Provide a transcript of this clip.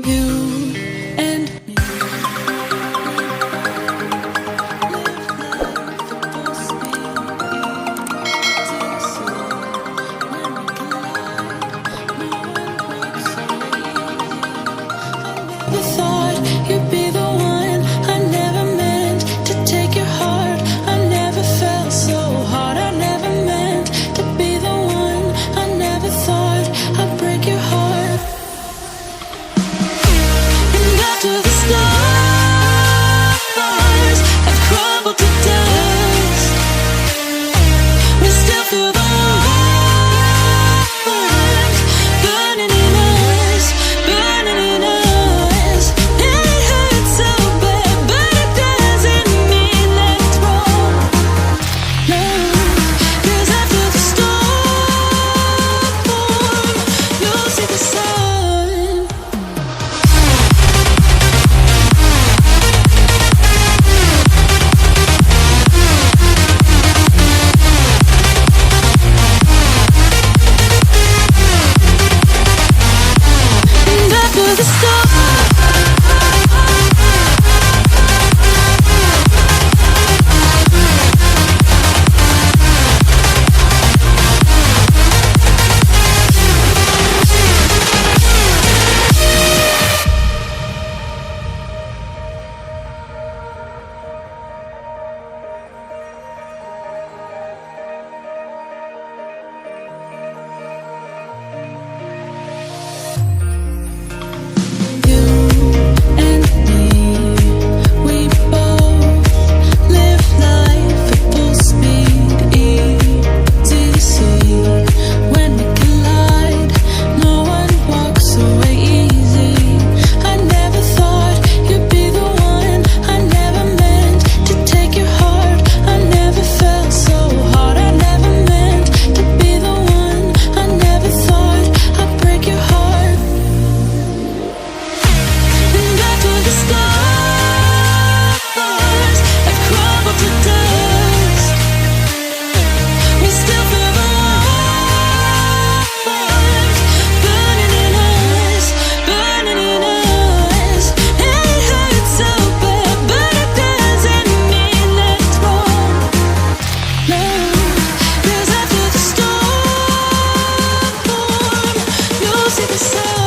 You and me. Never thought you'd be the one. I never meant to take your heart. I never felt so hard. I never meant to be the one. I never thought I'd break your heart. And after the stars have crumbled to dust, we still feel the warmth burning in us, burning in us. It hurts so bad, but it doesn't mean that it's wrong. No, 'cause after the storm, you'll see the sun. And after the storm, you and me, we both live life at full speed. Easy to see when we collide. No one walks away easy. I never thought you'd be the one. I never meant to take your heart. I never felt so hard. I never meant to be the one. I never thought I'd break your heart. And after the stars have crumbled to dust, we still feel the warmth burning in us, burning in us. And it hurts so bad, but it doesn't mean that it's wrong. No, 'cause after the storm, you'll see the sun.